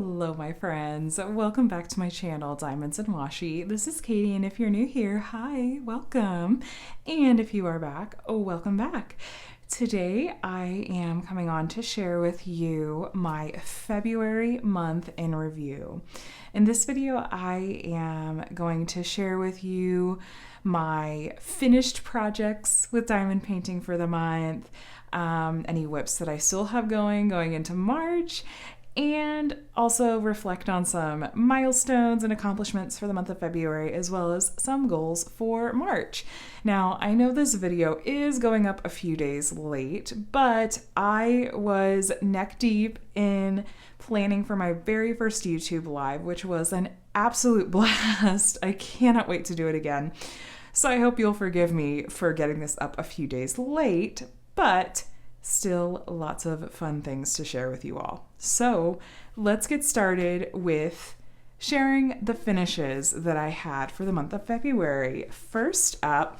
Hello, my friends. Welcome back to my channel, Diamonds and Washi. This is Katie, and if you're new here, hi, welcome. And if you are back, welcome back. Today, I am coming on to share with you my February month in review. In this video, I am going to share with you my finished projects with diamond painting for the month, any WIPs that I still have going into March, and also reflect on some milestones and accomplishments for the month of February, as well as some goals for March. Now, I know this video is going up a few days late, but I was neck deep in planning for my very first YouTube live, which was an absolute blast. I cannot wait to do it again. So I hope you'll forgive me for getting this up a few days late, but still lots of fun things to share with you all. So let's get started with sharing the finishes that I had for the month of February. First up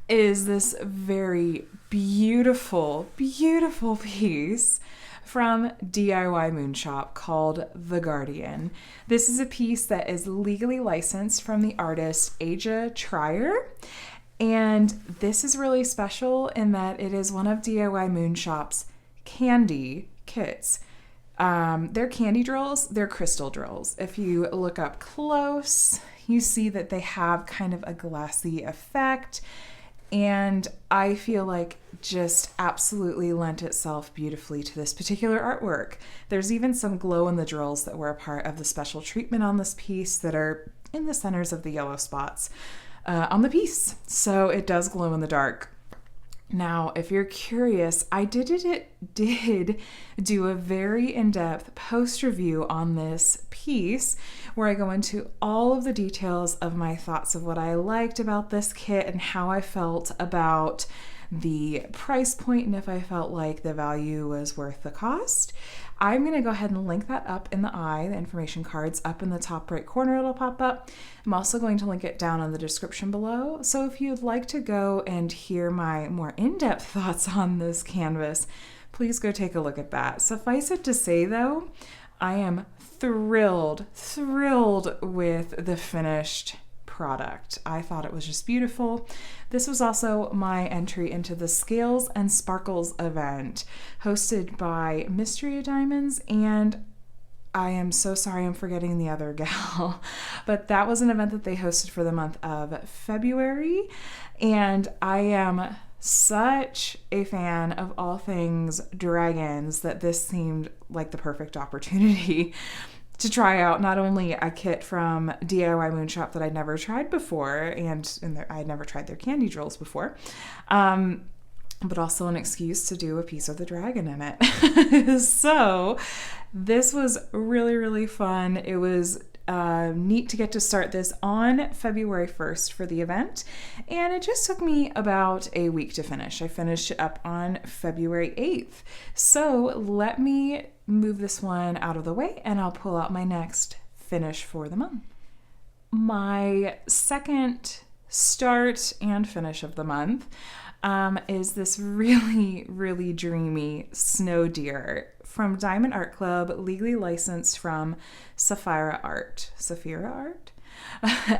is this very beautiful, beautiful piece from DIY Moon Shop called The Guardian. This is a piece that is legally licensed from the artist Aja Trier. And this is really special in that it is one of DIY Moon Shop's candy kits. They're candy drills, they're crystal drills. If you look up close, you see that they have kind of a glassy effect. And I feel like just absolutely lent itself beautifully to this particular artwork. There's even some glow in the drills that were a part of the special treatment on this piece that are in the centers of the yellow spots on the piece. So it does glow in the dark. Now, if you're curious, I did do a very in-depth post review on this piece where I go into all of the details of my thoughts of what I liked about this kit and how I felt about the price point and if I felt like the value was worth the cost. I'm going to go ahead and link that up in the information cards up in the top right corner, it'll pop up. I'm also going to link it down in the description below. So if you'd like to go and hear my more in-depth thoughts on this canvas, please go take a look at that. Suffice it to say though, I am thrilled with the finished product. I thought it was just beautiful. This was also my entry into the Scales and Sparkles event hosted by Mystery of Diamonds, and I am so sorry I'm forgetting the other gal, but that was an event that they hosted for the month of February, and I am such a fan of all things dragons that this seemed like the perfect opportunity to try out not only a kit from DIY Moon Shop that I'd never tried before, and I'd never tried their candy drills before, but also an excuse to do a piece of the dragon in it. So this was really fun. It was neat to get to start this on February 1st for the event, and it just took me about a week to finish. I finished it up on February 8th. So let me move this one out of the way and I'll pull out my next finish for the month. My second start and finish of the month is this really dreamy snow deer from Diamond Art Club, legally licensed from Saphira Art.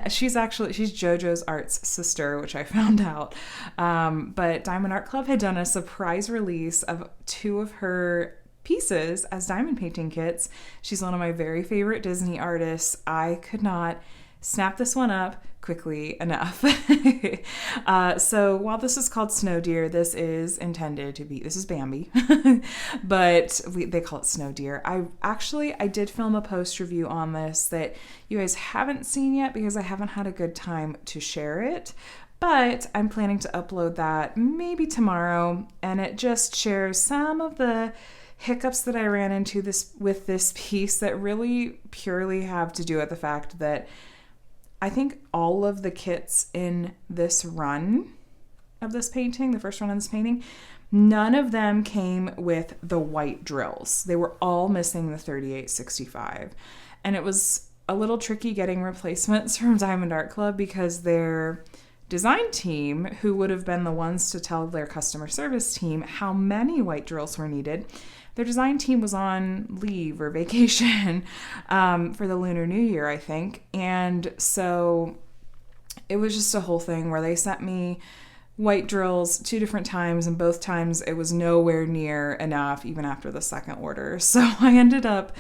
She's JoJo's Art's sister, which I found out. But Diamond Art Club had done a surprise release of 2 of her pieces as diamond painting kits. She's one of my very favorite Disney artists. I could not snap this one up quickly enough. So while this is called Snow Deer, this is Bambi, but they call it Snow Deer. I did film a post review on this that you guys haven't seen yet because I haven't had a good time to share it, but I'm planning to upload that maybe tomorrow, and it just shares some of the hiccups that I ran into with this piece that really purely have to do with the fact that I think all of the kits in this run of this painting, the first run of this painting, none of them came with the white drills. They were all missing the 3865. And it was a little tricky getting replacements from Diamond Art Club because their design team, who would have been the ones to tell their customer service team how many white drills were needed, their design team was on leave or vacation for the Lunar New Year, I think. And so it was just a whole thing where they sent me white drills 2 different times, and both times it was nowhere near enough, even after the second order. So I ended up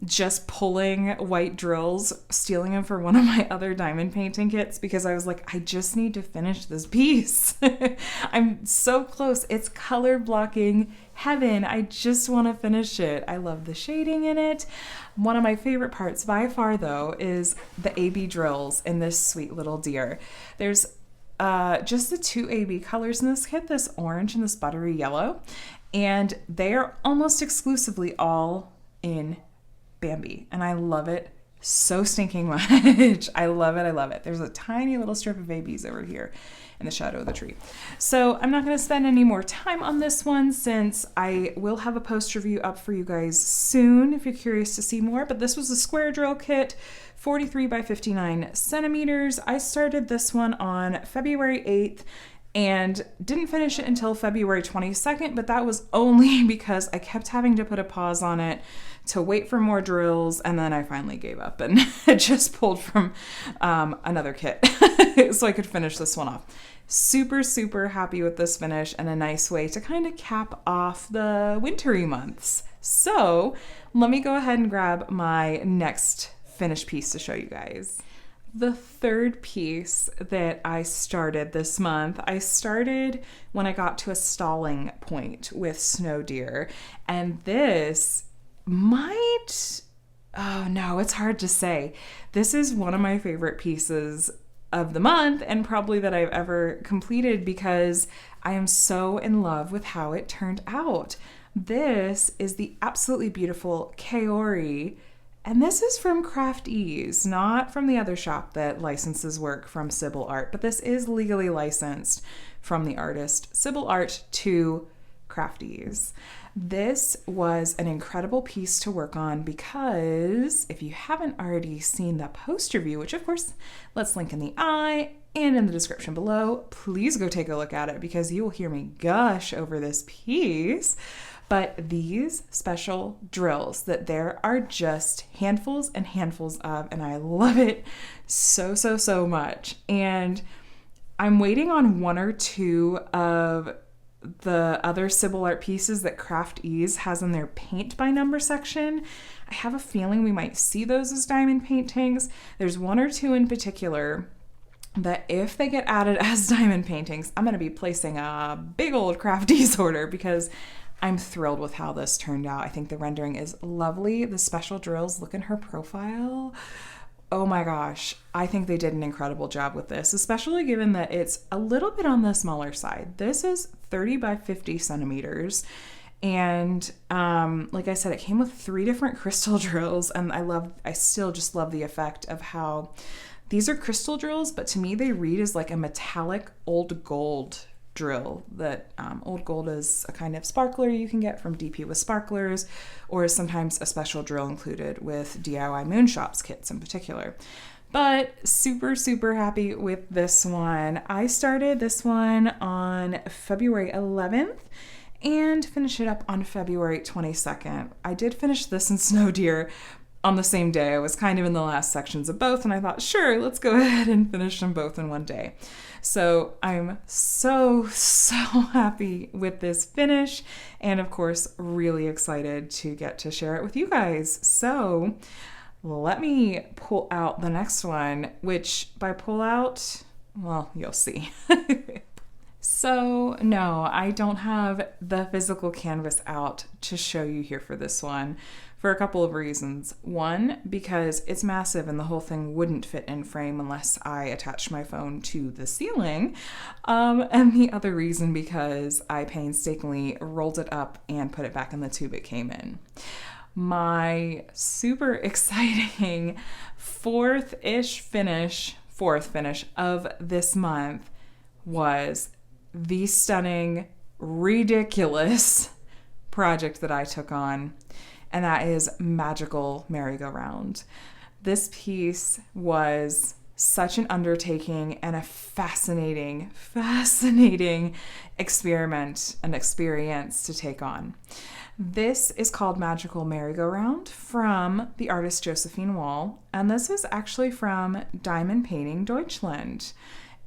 just pulling white drills, stealing them for one of my other diamond painting kits, because I was like, I just need to finish this piece. I'm so close. It's color blocking heaven. I just want to finish it. I love the shading in it. One of my favorite parts by far, though, is the AB drills in this sweet little deer. There's just the 2 AB colors in this kit, this orange and this buttery yellow, and they are almost exclusively all in Bambi, and I love it so stinking much. I love it. I love it. There's a tiny little strip of ABs over here in the shadow of the tree. So I'm not going to spend any more time on this one, since I will have a post review up for you guys soon if you're curious to see more. But this was a square drill kit, 43 by 59 centimeters. I started this one on February 8th and didn't finish it until February 22nd, but that was only because I kept having to put a pause on it to wait for more drills, and then I finally gave up and just pulled from another kit so I could finish this one off. Super, super happy with this finish, and a nice way to kind of cap off the wintry months. So let me go ahead and grab my next finished piece to show you guys. The third piece that I started this month, I started when I got to a stalling point with snow deer, and this might, oh no, it's hard to say. This is one of my favorite pieces of the month, and probably that I've ever completed, because I am so in love with how it turned out. This is the absolutely beautiful Kaori, and this is from Craft Ease, not from the other shop that licenses work from Sybil Art, but this is legally licensed from the artist Sybil Art to Craft Ease. This was an incredible piece to work on, because if you haven't already seen the post review, which of course, let's link in the eye and in the description below, please go take a look at it, because you will hear me gush over this piece. But these special drills that there are just handfuls and handfuls of, and I love it so, so, so much. And I'm waiting on 1 or 2 of the other Sybil Art pieces that Craft Ease has in their paint by number section. I have a feeling we might see those as diamond paintings. There's 1 or 2 in particular that if they get added as diamond paintings, I'm going to be placing a big old Craft Ease order, because I'm thrilled with how this turned out. I think the rendering is lovely. The special drills, look in her profile. Oh my gosh, I think they did an incredible job with this, especially given that it's a little bit on the smaller side. This is 30 by 50 centimeters. And like I said, it came with 3 different crystal drills, and I still just love the effect of how these are crystal drills, but to me they read as like a metallic old gold drill. That old gold is a kind of sparkler you can get from DP with Sparklers, or is sometimes a special drill included with DIY Moonshops kits in particular. But super, super happy with this one. I started this one on February 11th and finished it up on February 22nd. I did finish this in Snow Deer on the same day. I was kind of in the last sections of both, and I thought, sure, let's go ahead and finish them both in one day. So I'm so, so happy with this finish, and of course, really excited to get to share it with you guys. So let me pull out the next one, which by pull out, well, you'll see. So no, I don't have the physical canvas out to show you here for this one, for a couple of reasons. One, because it's massive and the whole thing wouldn't fit in frame unless I attached my phone to the ceiling. And the other reason, because I painstakingly rolled it up and put it back in the tube it came in. My super exciting fourth finish of this month was the stunning, ridiculous project that I took on, and that is Magical Merry-Go-Round. This piece was such an undertaking and a fascinating experiment and experience to take on. This is called Magical Merry-Go-Round from the artist Josephine Wall, and this is actually from Diamond Painting Deutschland.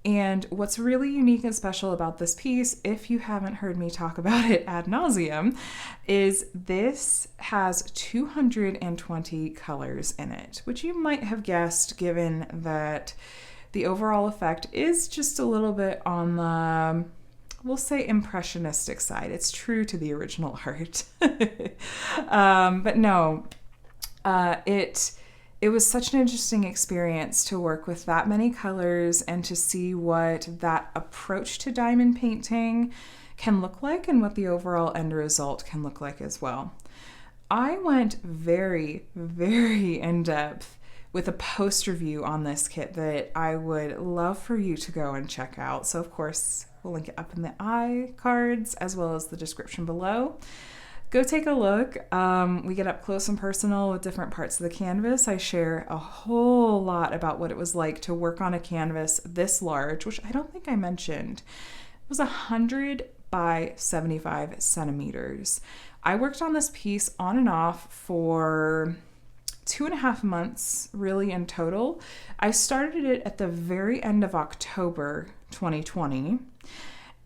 And what's really unique and special about this piece, if you haven't heard me talk about it ad nauseum, is this has 220 colors in it, which you might have guessed given that the overall effect is just a little bit on the, we'll say, impressionistic side. It's true to the original art. But no, it was such an interesting experience to work with that many colors and to see what that approach to diamond painting can look like and what the overall end result can look like as well. I went very in depth with a post review on this kit that I would love for you to go and check out. So of course, we'll link it up in the iCards as well as the description below. Go take a look. We get up close and personal with different parts of the canvas. I share a whole lot about what it was like to work on a canvas this large, which I don't think I mentioned. It was 100 by 75 centimeters. I worked on this piece on and off for 2.5 months, really, in total. I started it at the very end of October 2020.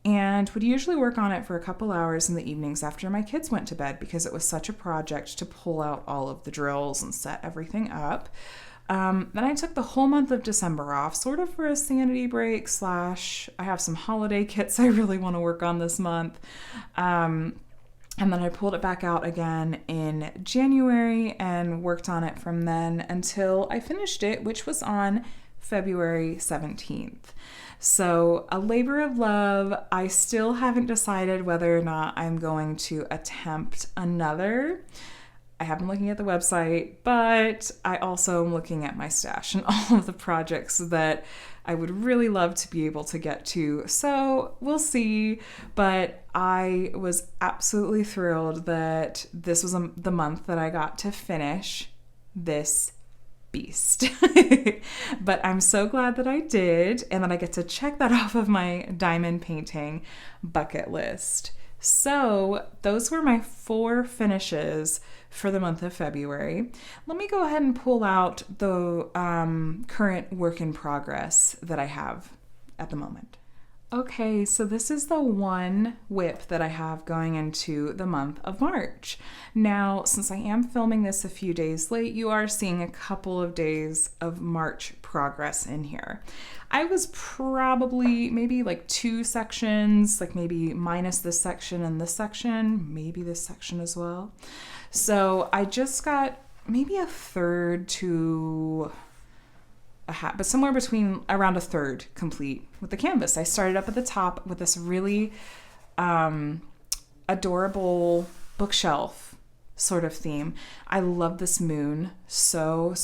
And would usually work on it for a couple hours in the evenings after my kids went to bed because it was such a project to pull out all of the drills and set everything up. Then I took the whole month of December off, sort of for a sanity break / I have some holiday kits I really want to work on this month. And then I pulled it back out again in January and worked on it from then until I finished it, which was on February 17th. So a labor of love. I still haven't decided whether or not I'm going to attempt another. I have been looking at the website, but I also am looking at my stash and all of the projects that I would really love to be able to get to. So we'll see, but I was absolutely thrilled that this was the month that I got to finish this beast. But I'm so glad that I did, and that I get to check that off of my diamond painting bucket list. So those were my 4 finishes for the month of February. Let me go ahead and pull out the current work in progress that I have at the moment. Okay, so this is the one WIP that I have going into the month of March. Now, since I am filming this a few days late, you are seeing a couple of days of March progress in here. I was probably maybe like 2 sections, like maybe minus this section and this section, maybe this section as well. So I just got maybe a third to a half, but somewhere between around a third complete with the canvas. I started up at the top with this really adorable bookshelf sort of theme. I love this moon so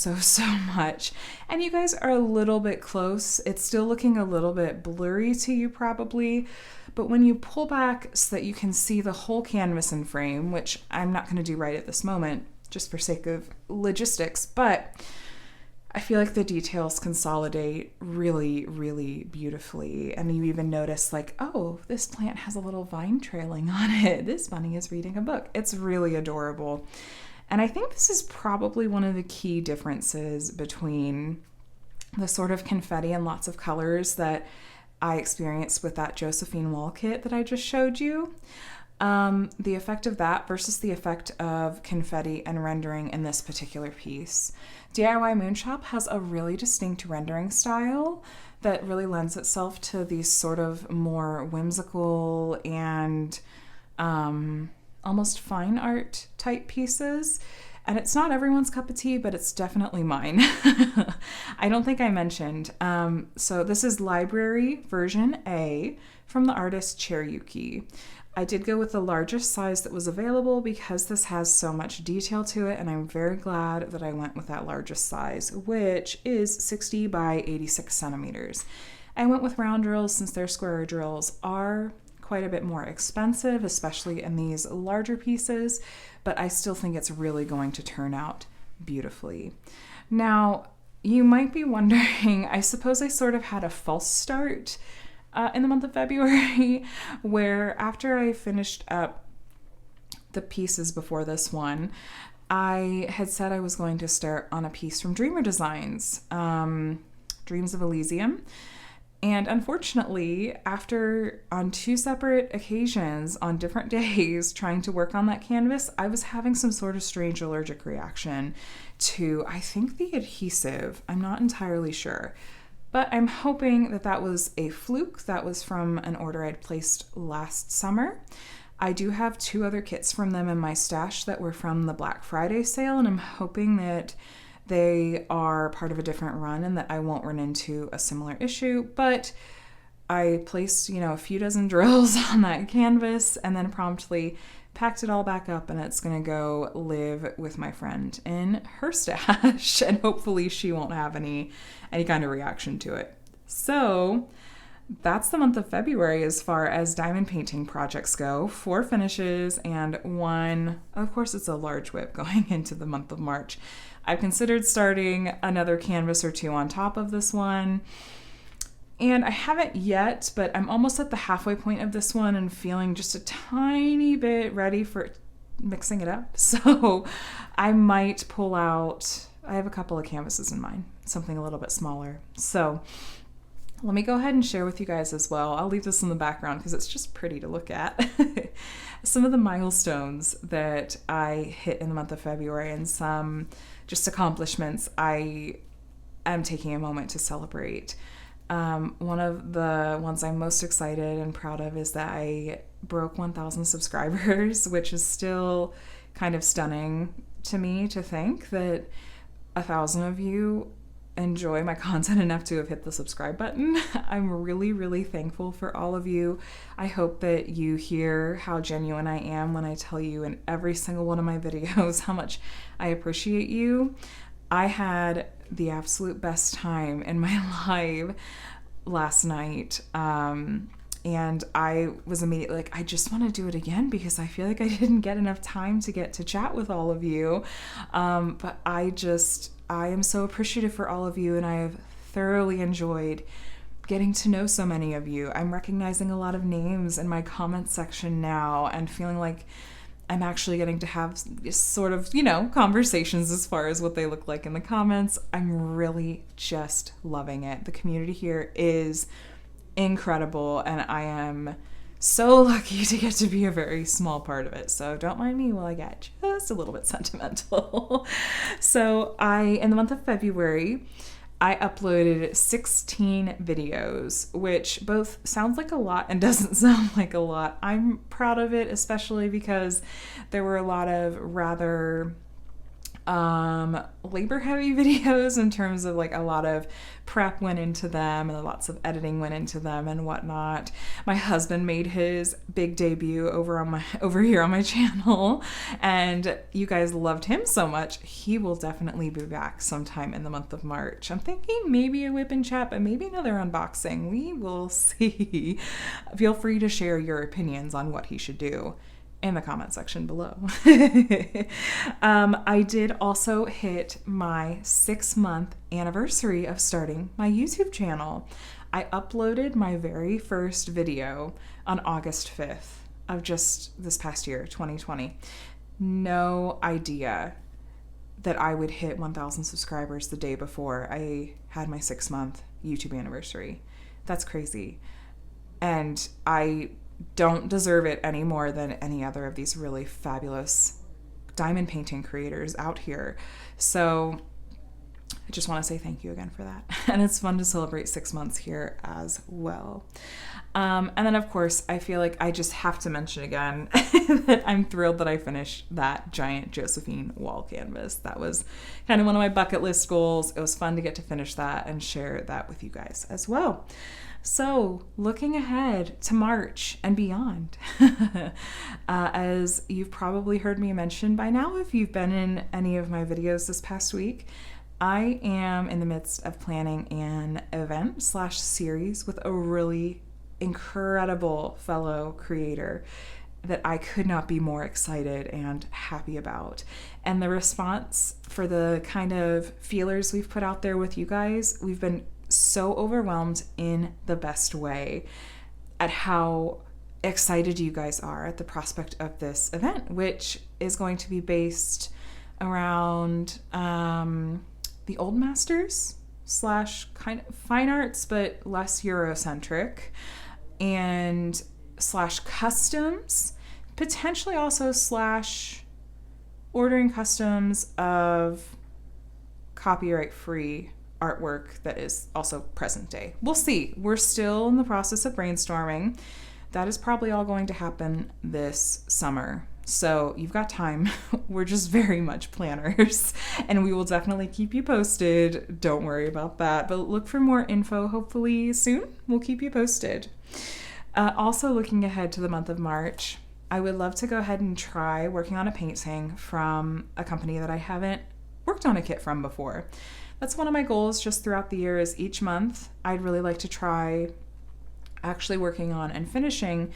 much. And you guys are a little bit close. It's still looking a little bit blurry to you probably, but when you pull back so that you can see the whole canvas in frame, which I'm not going to do right at this moment just for sake of logistics, but I feel like the details consolidate really beautifully. And you even notice like, oh, this plant has a little vine trailing on it. This bunny is reading a book. It's really adorable. And I think this is probably one of the key differences between the sort of confetti and lots of colors that I experienced with that Josephine Wall kit that I just showed you. The effect of that versus the effect of confetti and rendering in this particular piece. DIY Moonshop has a really distinct rendering style that really lends itself to these sort of more whimsical and almost fine art type pieces. And it's not everyone's cup of tea, but it's definitely mine. I don't think I mentioned. So this is Library version A from the artist Cherryuki. I did go with the largest size that was available because this has so much detail to it, and I'm very glad that I went with that largest size, which is 60 by 86 centimeters. I went with round drills since their square drills are quite a bit more expensive, especially in these larger pieces, but I still think it's really going to turn out beautifully. Now, you might be wondering, I suppose I sort of had a false start in the month of February, where after I finished up the pieces before this one, I had said I was going to start on a piece from Dreamer Designs, Dreams of Elysium. And unfortunately, after on 2 separate occasions on different days trying to work on that canvas, I was having some sort of strange allergic reaction to, I think, the adhesive. I'm not entirely sure. But I'm hoping that that was a fluke. That was from an order I'd placed last summer. I do have 2 other kits from them in my stash that were from the Black Friday sale, and I'm hoping that they are part of a different run and that I won't run into a similar issue. But I placed, a few dozen drills on that canvas and then promptly packed it all back up, and it's going to go live with my friend in her stash, and hopefully she won't have any kind of reaction to it. So that's the month of February as far as diamond painting projects go. 4 finishes and 1, of course it's a large WIP going into the month of March. I've considered starting another canvas or 2 on top of this one, and I haven't yet, but I'm almost at the halfway point of this one and feeling just a tiny bit ready for mixing it up. So I might pull out, I have a couple of canvases in mind, something a little bit smaller. So let me go ahead and share with you guys as well. I'll leave this in the background because it's just pretty to look at. Some of the milestones that I hit in the month of February and some just accomplishments I am taking a moment to celebrate. One of the ones I'm most excited and proud of is that I broke 1,000 subscribers, which is still kind of stunning to me to think that 1,000 of you enjoy my content enough to have hit the subscribe button. I'm really, really thankful for all of you. I hope that you hear how genuine I am when I tell you in every single one of my videos how much I appreciate you. I had the absolute best time in my life last night. And I was immediately like, I just want to do it again because I feel like I didn't get enough time to get to chat with all of you. But I am so appreciative for all of you, and I have thoroughly enjoyed getting to know so many of you. I'm recognizing a lot of names in my comments section now and feeling like I'm actually getting to have sort of, conversations as far as what they look like in the comments. I'm really just loving it. The community here is incredible, and I am so lucky to get to be a very small part of it. So don't mind me while I get just a little bit sentimental. So in the month of February, I uploaded 16 videos, which both sounds like a lot and doesn't sound like a lot. I'm proud of it, especially because there were a lot of rather labor-heavy videos in terms of like a lot of prep went into them and lots of editing went into them and whatnot. My husband made his big debut over here on my channel, and you guys loved him so much. He will definitely be back sometime in the month of March. I'm thinking maybe a whip and chat, but maybe another unboxing. We will see. Feel free to share your opinions on what he should do in the comment section below. I did also hit my 6-month anniversary of starting my YouTube channel. I uploaded my very first video on August 5th of just this past year, 2020. No idea that I would hit 1,000 subscribers the day before I had my 6-month YouTube anniversary. That's crazy. And I don't deserve it any more than any other of these really fabulous diamond painting creators out here. So I just want to say thank you again for that. And it's fun to celebrate 6 months here as well. And then of course, I feel like I just have to mention again that I'm thrilled that I finished that giant Josephine wall canvas. That was kind of one of my bucket list goals. It was fun to get to finish that and share that with you guys as well. So looking ahead to March and beyond, as you've probably heard me mention by now, if you've been in any of my videos this past week, I am in the midst of planning an event/series with a really incredible fellow creator. that I could not be more excited and happy about. And the response for the kind of feelers we've put out there with you guys, we've been so overwhelmed in the best way at how excited you guys are at the prospect of this event, which is going to be based around the old masters / kind of fine arts, but less Eurocentric, and / customs, potentially also / ordering customs of copyright free artwork that is also present day. We'll see. We're still in the process of brainstorming. That is probably all going to happen this summer. So you've got time. We're just very much planners, and we will definitely keep you posted. Don't worry about that, but look for more info hopefully soon. We'll keep you posted. Also, looking ahead to the month of March, I would love to go ahead and try working on a painting from a company that I haven't worked on a kit from before. That's one of my goals just throughout the year, is each month I'd really like to try actually working on and finishing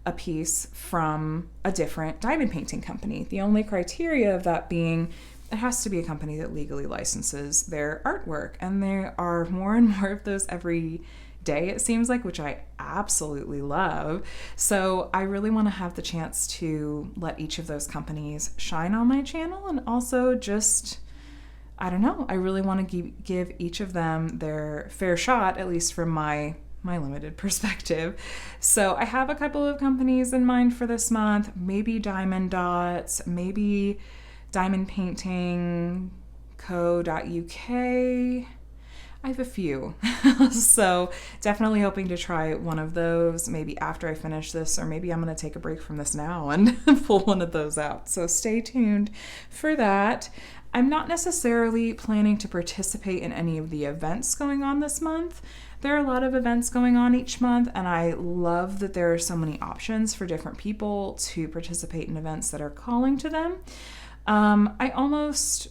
a piece from a different diamond painting company. The only criteria of that being it has to be a company that legally licenses their artwork, and there are more and more of those every day, it seems like, which I absolutely love. So I really want to have the chance to let each of those companies shine on my channel, and also just, I don't know, I really want to give each of them their fair shot, at least from my limited perspective. So I have a couple of companies in mind for this month, maybe Diamond Dots, maybe Diamond Painting Co.uk. I have a few. So definitely hoping to try one of those maybe after I finish this, or maybe I'm going to take a break from this now and pull one of those out. So stay tuned for that. I'm not necessarily planning to participate in any of the events going on this month. There are a lot of events going on each month, and I love that there are so many options for different people to participate in events that are calling to them. I almost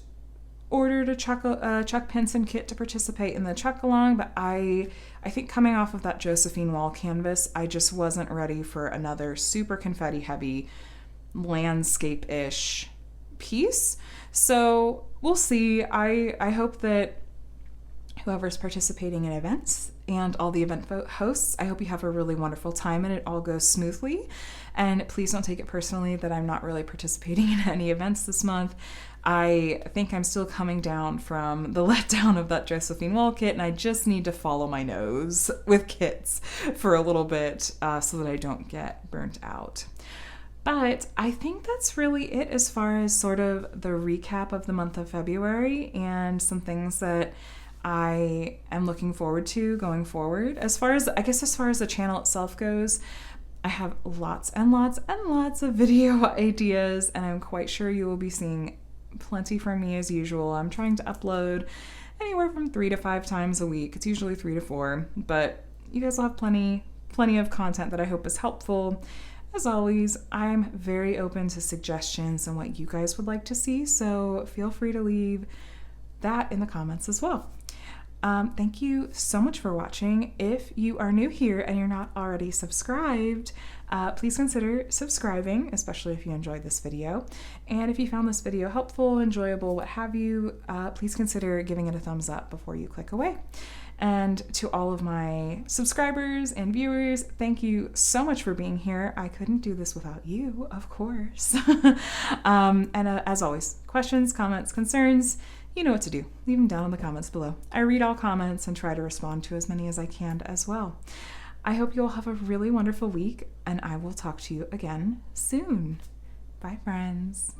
ordered a Chuck Pinson kit to participate in the Chuck Along, but I think coming off of that Josephine wall canvas, I just wasn't ready for another super confetti heavy landscape-ish piece. So we'll see. I hope that whoever's participating in events and all the event hosts, I hope you have a really wonderful time and it all goes smoothly. And please don't take it personally that I'm not really participating in any events this month. I think I'm still coming down from the letdown of that Josephine wall kit, and I just need to follow my nose with kits for a little bit so that I don't get burnt out. But I think that's really it as far as sort of the recap of the month of February and some things that I am looking forward to going forward. As far as the channel itself goes, I have lots and lots and lots of video ideas, and I'm quite sure you will be seeing plenty from me as usual. I'm trying to upload anywhere from 3 to 5 times a week. It's usually 3 to 4, but you guys will have plenty of content that I hope is helpful. As always, I'm very open to suggestions and what you guys would like to see, so feel free to leave that in the comments as well. Thank you so much for watching. If you are new here and you're not already subscribed, please consider subscribing, especially if you enjoyed this video. And if you found this video helpful, enjoyable, what have you, please consider giving it a thumbs up before you click away. And to all of my subscribers and viewers, thank you so much for being here. I couldn't do this without you, of course. As always, questions, comments, concerns, you know what to do. Leave them down in the comments below. I read all comments and try to respond to as many as I can as well. I hope you all have a really wonderful week, and I will talk to you again soon. Bye, friends.